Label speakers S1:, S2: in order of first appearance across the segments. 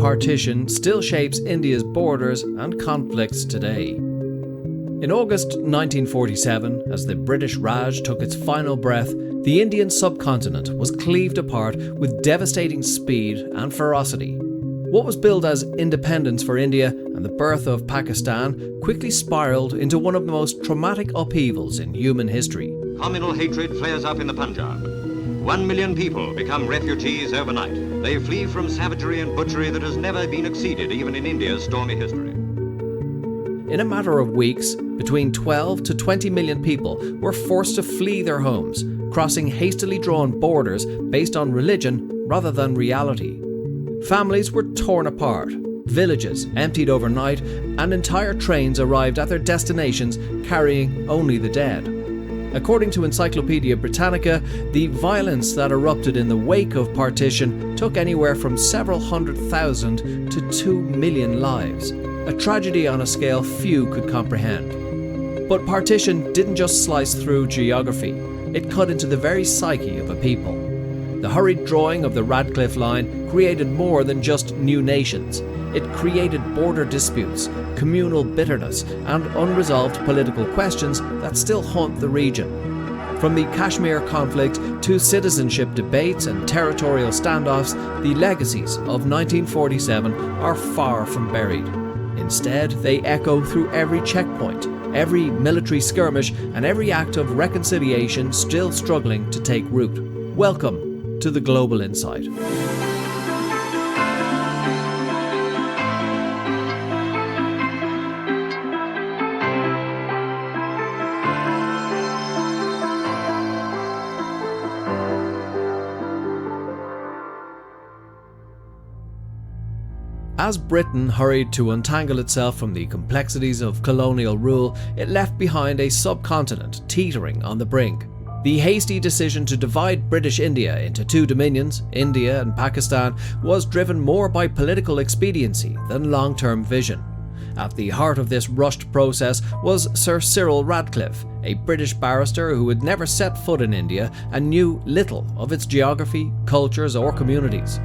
S1: partition still shapes India's borders and conflicts today. In August 1947, as the British Raj took its final breath, the Indian subcontinent was cleaved apart with devastating speed and ferocity. What was billed as independence for India and the birth of Pakistan quickly spiraled into one of the most traumatic upheavals in human history.
S2: Communal hatred flares up in the Punjab. 1 million people become refugees overnight. They flee from savagery and butchery that has never been exceeded even in India's stormy history.
S1: In a matter of weeks, between 12 to 20 million people were forced to flee their homes, crossing hastily drawn borders based on religion rather than reality. Families were torn apart, villages emptied overnight, and entire trains arrived at their destinations carrying only the dead. According to Encyclopaedia Britannica, the violence that erupted in the wake of partition took anywhere from several 100,000 to 2 million lives, a tragedy on a scale few could comprehend. But partition didn't just slice through geography, it cut into the very psyche of a people. The hurried drawing of the Radcliffe Line created more than just new nations. It created border disputes, communal bitterness, and unresolved political questions that still haunt the region. From the Kashmir conflict to citizenship debates and territorial standoffs, the legacies of 1947 are far from buried. Instead, they echo through every checkpoint, every military skirmish, and every act of reconciliation still struggling to take root. Welcome to the Global Insight. As Britain hurried to untangle itself from the complexities of colonial rule, it left behind a subcontinent teetering on the brink. The hasty decision to divide British India into two dominions, India and Pakistan, was driven more by political expediency than long-term vision. At the heart of this rushed process was Sir Cyril Radcliffe, a British barrister who had never set foot in India and knew little of its geography, cultures or communities.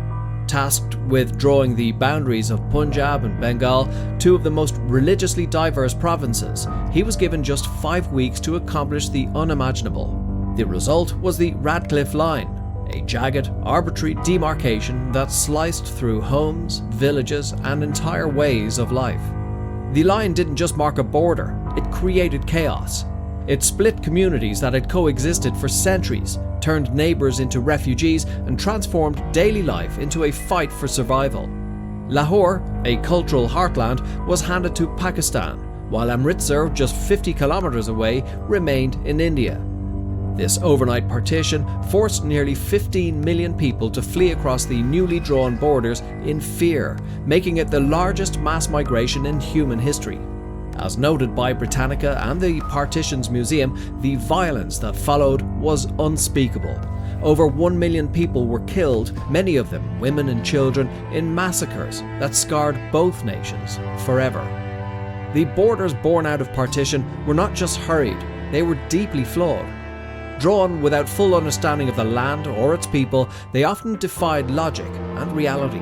S1: Tasked with drawing the boundaries of Punjab and Bengal, two of the most religiously diverse provinces, he was given just 5 weeks to accomplish the unimaginable. The result was the Radcliffe Line, a jagged, arbitrary demarcation that sliced through homes, villages, and entire ways of life. The line didn't just mark a border, it created chaos. It split communities that had coexisted for centuries, turned neighbours into refugees, and transformed daily life into a fight for survival. Lahore, a cultural heartland, was handed to Pakistan, while Amritsar, just 50 kilometres away, remained in India. This overnight partition forced nearly 15 million people to flee across the newly drawn borders in fear, making it the largest mass migration in human history. As noted by Britannica and the Partitions Museum, the violence that followed was unspeakable. Over 1 million people were killed, many of them women and children, in massacres that scarred both nations forever. The borders born out of partition were not just hurried, they were deeply flawed. Drawn without full understanding of the land or its people, they often defied logic and reality.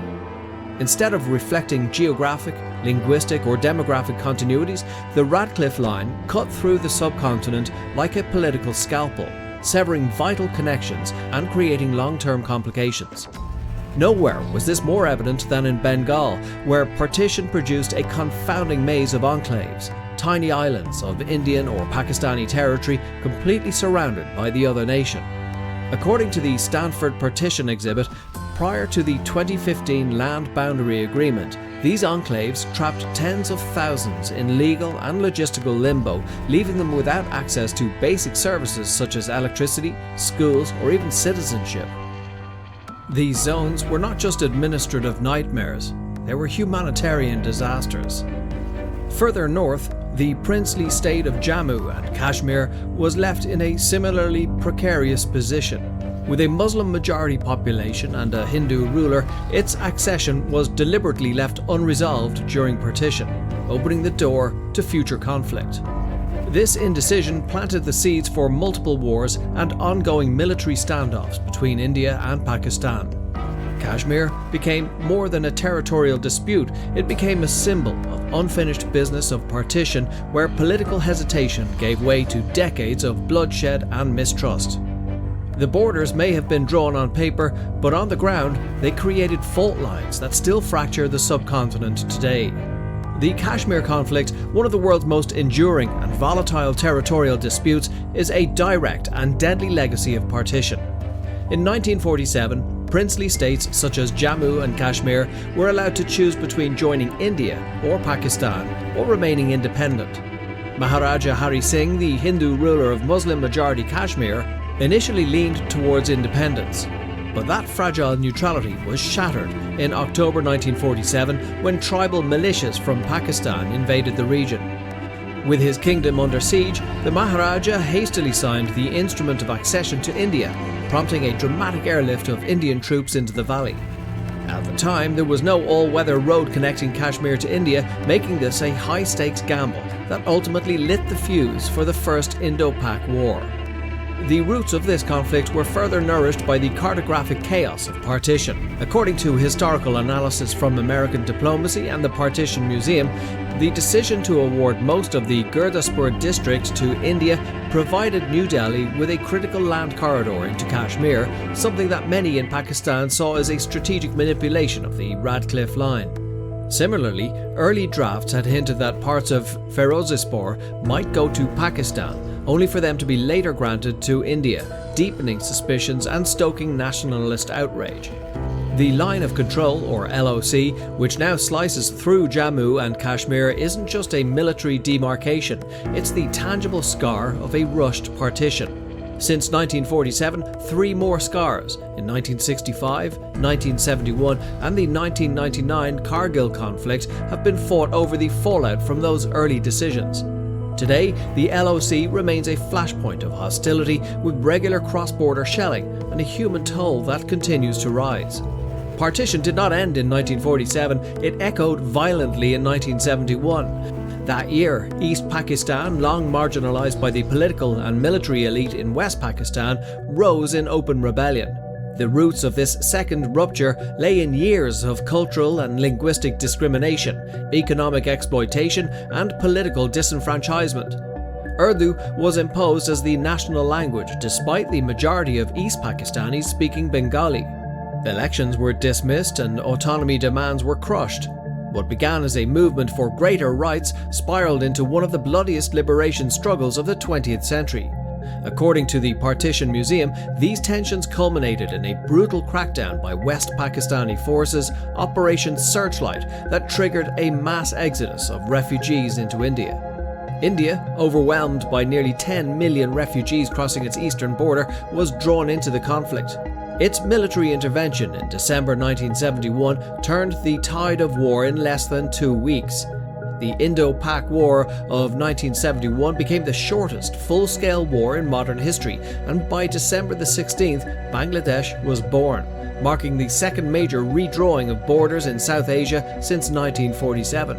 S1: Instead of reflecting geographic, linguistic or demographic continuities, the Radcliffe Line cut through the subcontinent like a political scalpel, severing vital connections and creating long-term complications. Nowhere was this more evident than in Bengal, where partition produced a confounding maze of enclaves, tiny islands of Indian or Pakistani territory completely surrounded by the other nation. According to the Stanford Partition exhibit, prior to the 2015 Land Boundary Agreement, these enclaves trapped tens of thousands in legal and logistical limbo, leaving them without access to basic services such as electricity, schools, or even citizenship. These zones were not just administrative nightmares, they were humanitarian disasters. Further north, the princely state of Jammu and Kashmir was left in a similarly precarious position. With a Muslim-majority population and a Hindu ruler, its accession was deliberately left unresolved during partition, opening the door to future conflict. This indecision planted the seeds for multiple wars and ongoing military standoffs between India and Pakistan. Kashmir became more than a territorial dispute, it became a symbol of unfinished business of partition where political hesitation gave way to decades of bloodshed and mistrust. The borders may have been drawn on paper, but on the ground they created fault lines that still fracture the subcontinent today. The Kashmir conflict, one of the world's most enduring and volatile territorial disputes, is a direct and deadly legacy of partition. In 1947, princely states such as Jammu and Kashmir were allowed to choose between joining India or Pakistan or remaining independent. Maharaja Hari Singh, the Hindu ruler of Muslim-majority Kashmir, initially leaned towards independence. But that fragile neutrality was shattered in October 1947 when tribal militias from Pakistan invaded the region. With his kingdom under siege, the Maharaja hastily signed the Instrument of Accession to India, prompting a dramatic airlift of Indian troops into the valley. At the time, there was no all-weather road connecting Kashmir to India, making this a high-stakes gamble that ultimately lit the fuse for the First Indo-Pak War. The roots of this conflict were further nourished by the cartographic chaos of partition. According to historical analysis from American diplomacy and the Partition Museum, the decision to award most of the Gurdaspur district to India provided New Delhi with a critical land corridor into Kashmir, something that many in Pakistan saw as a strategic manipulation of the Radcliffe Line. Similarly, early drafts had hinted that parts of Ferozepur might go to Pakistan, only for them to be later granted to India, deepening suspicions and stoking nationalist outrage. The Line of Control, or LOC, which now slices through Jammu and Kashmir, isn't just a military demarcation, it's the tangible scar of a rushed partition. Since 1947, 3 more scars, in 1965, 1971 and the 1999 Kargil conflict, have been fought over the fallout from those early decisions. Today, the LOC remains a flashpoint of hostility with regular cross-border shelling and a human toll that continues to rise. Partition did not end in 1947, it echoed violently in 1971. That year, East Pakistan, long marginalised by the political and military elite in West Pakistan, rose in open rebellion. The roots of this second rupture lay in years of cultural and linguistic discrimination, economic exploitation, and political disenfranchisement. Urdu was imposed as the national language despite the majority of East Pakistanis speaking Bengali. Elections were dismissed and autonomy demands were crushed. What began as a movement for greater rights spiraled into one of the bloodiest liberation struggles of the 20th century. According to the Partition Museum, these tensions culminated in a brutal crackdown by West Pakistani forces, Operation Searchlight, that triggered a mass exodus of refugees into India. India, overwhelmed by nearly 10 million refugees crossing its eastern border, was drawn into the conflict. Its military intervention in December 1971 turned the tide of war in less than 2 weeks. The Indo-Pak War of 1971 became the shortest full-scale war in modern history, and by December the 16th, Bangladesh was born, marking the second major redrawing of borders in South Asia since 1947.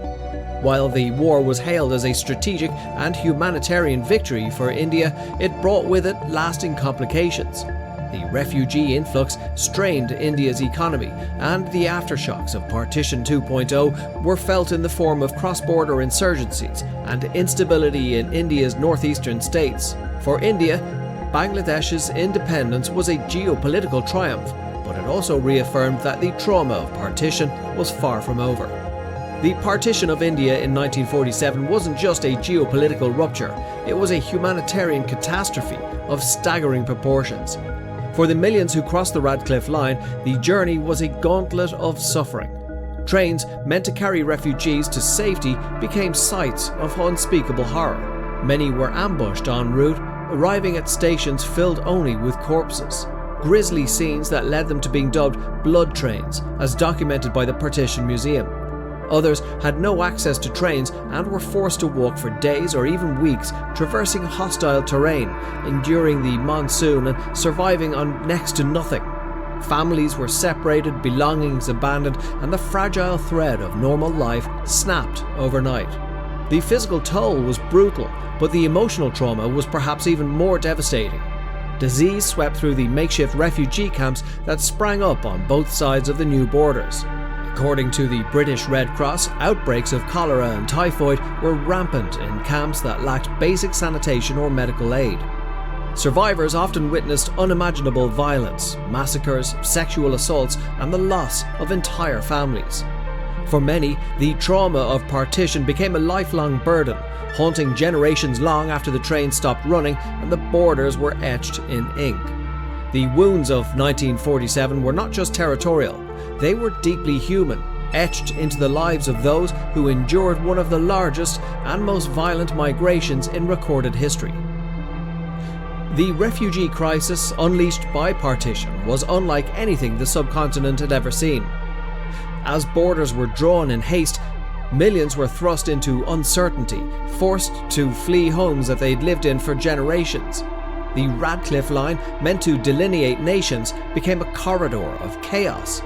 S1: While the war was hailed as a strategic and humanitarian victory for India, it brought with it lasting complications. The refugee influx strained India's economy, and the aftershocks of Partition 2.0 were felt in the form of cross-border insurgencies and instability in India's northeastern states. For India, Bangladesh's independence was a geopolitical triumph, but it also reaffirmed that the trauma of partition was far from over. The Partition of India in 1947 wasn't just a geopolitical rupture, it was a humanitarian catastrophe of staggering proportions. For the millions who crossed the Radcliffe Line, the journey was a gauntlet of suffering. Trains meant to carry refugees to safety became sites of unspeakable horror. Many were ambushed en route, arriving at stations filled only with corpses. Grisly scenes that led them to being dubbed blood trains, as documented by the Partition Museum. Others had no access to trains and were forced to walk for days or even weeks, traversing hostile terrain, enduring the monsoon and surviving on next to nothing. Families were separated, belongings abandoned, and the fragile thread of normal life snapped overnight. The physical toll was brutal, but the emotional trauma was perhaps even more devastating. Disease swept through the makeshift refugee camps that sprang up on both sides of the new borders. According to the British Red Cross, outbreaks of cholera and typhoid were rampant in camps that lacked basic sanitation or medical aid. Survivors often witnessed unimaginable violence, massacres, sexual assaults, and the loss of entire families. For many, the trauma of partition became a lifelong burden, haunting generations long after the train stopped running and the borders were etched in ink. The wounds of 1947 were not just territorial, they were deeply human, etched into the lives of those who endured one of the largest and most violent migrations in recorded history. The refugee crisis unleashed by partition was unlike anything the subcontinent had ever seen. As borders were drawn in haste, millions were thrust into uncertainty, forced to flee homes that they'd lived in for generations. The Radcliffe Line, meant to delineate nations, became a corridor of chaos.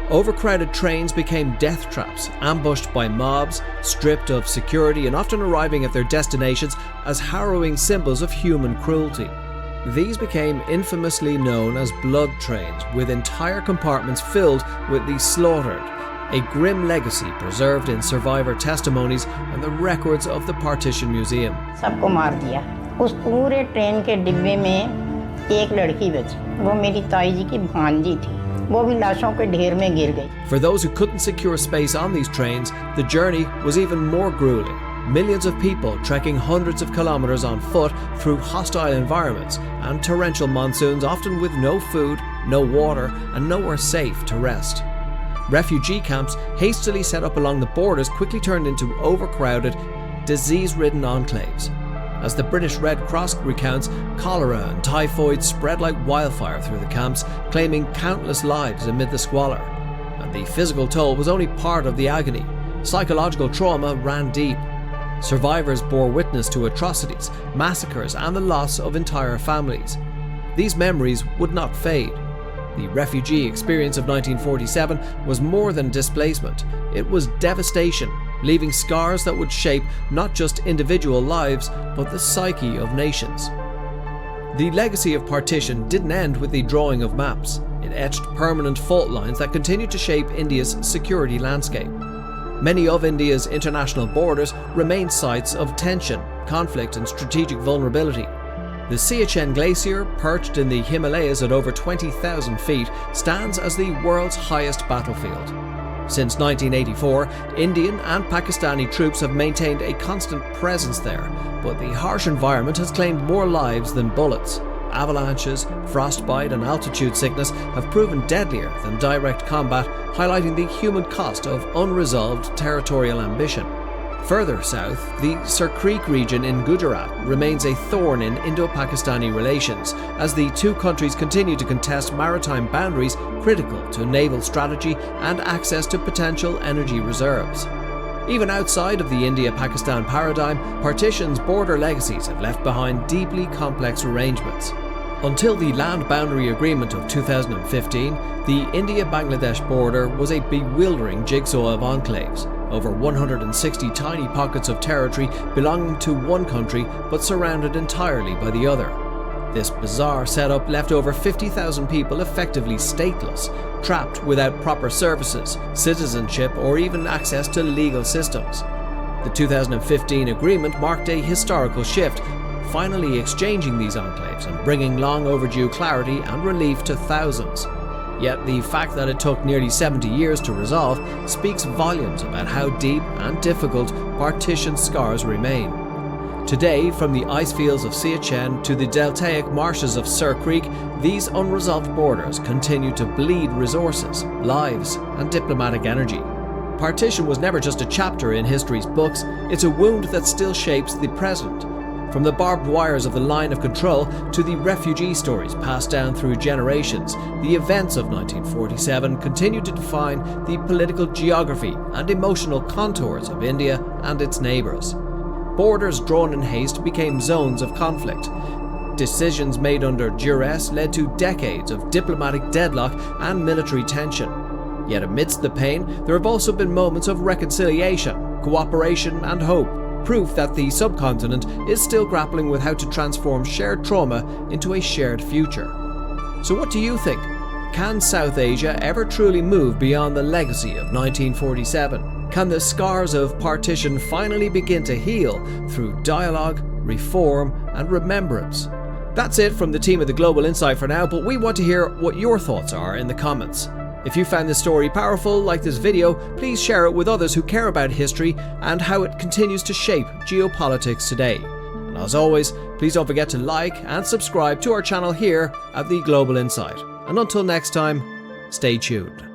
S1: Overcrowded trains became death traps, ambushed by mobs, stripped of security and often arriving at their destinations as harrowing symbols of human cruelty. These became infamously known as blood trains, with entire compartments filled with the slaughtered, a grim legacy preserved in survivor testimonies and the records of the Partition Museum.
S3: सबको मार दिया। उस पूरे train के डिब्बे में एक लड़की बची, वो मेरी ताई जी की भांजी थी। वो भी लाशों के ढेर में गिर गई।
S1: For those who couldn't secure space on these trains, the journey was even more grueling. Millions of people trekking hundreds of kilometers on foot through hostile environments and torrential monsoons, often with no food, no water, and nowhere safe to rest. Refugee camps, hastily set up along the borders, quickly turned into overcrowded, disease-ridden enclaves. As the British Red Cross recounts, cholera and typhoid spread like wildfire through the camps, claiming countless lives amid the squalor. And the physical toll was only part of the agony. Psychological trauma ran deep. Survivors bore witness to atrocities, massacres, and the loss of entire families. These memories would not fade. The refugee experience of 1947 was more than displacement. It was devastation, leaving scars that would shape not just individual lives, but the psyche of nations. The legacy of partition didn't end with the drawing of maps. It etched permanent fault lines that continued to shape India's security landscape. Many of India's international borders remain sites of tension, conflict, and strategic vulnerability. The Siachen Glacier, perched in the Himalayas at over 20,000 feet, stands as the world's highest battlefield. Since 1984, Indian and Pakistani troops have maintained a constant presence there, but the harsh environment has claimed more lives than bullets. Avalanches, frostbite, and altitude sickness have proven deadlier than direct combat, highlighting the human cost of unresolved territorial ambition. Further south, the Sir Creek region in Gujarat remains a thorn in Indo-Pakistani relations, as the two countries continue to contest maritime boundaries critical to naval strategy and access to potential energy reserves. Even outside of the India-Pakistan paradigm, partition's border legacies have left behind deeply complex arrangements. Until the Land Boundary Agreement of 2015, the India-Bangladesh border was a bewildering jigsaw of enclaves, over 160 tiny pockets of territory belonging to one country but surrounded entirely by the other. This bizarre setup left over 50,000 people effectively stateless, trapped without proper services, citizenship, or even access to legal systems. The 2015 agreement marked a historical shift, finally exchanging these enclaves and bringing long overdue clarity and relief to thousands. Yet the fact that it took nearly 70 years to resolve speaks volumes about how deep and difficult partition scars remain. Today, from the ice fields of Siachen to the deltaic marshes of Sir Creek, these unresolved borders continue to bleed resources, lives, and diplomatic energy. Partition was never just a chapter in history's books, it's a wound that still shapes the present. From the barbed wires of the line of control to the refugee stories passed down through generations, the events of 1947 continue to define the political geography and emotional contours of India and its neighbours. Borders drawn in haste became zones of conflict. Decisions made under duress led to decades of diplomatic deadlock and military tension. Yet amidst the pain, there have also been moments of reconciliation, cooperation, and hope. proof that the subcontinent is still grappling with how to transform shared trauma into a shared future. So what do you think? Can South Asia ever truly move beyond the legacy of 1947? Can the scars of partition finally begin to heal through dialogue, reform, and remembrance? That's it from the team at the Global Insight for now, but we want to hear what your thoughts are in the comments. If you found this story powerful, like this video, please share it with others who care about history and how it continues to shape geopolitics today. And as always, please don't forget to like and subscribe to our channel here at the Global Insight. And until next time, stay tuned.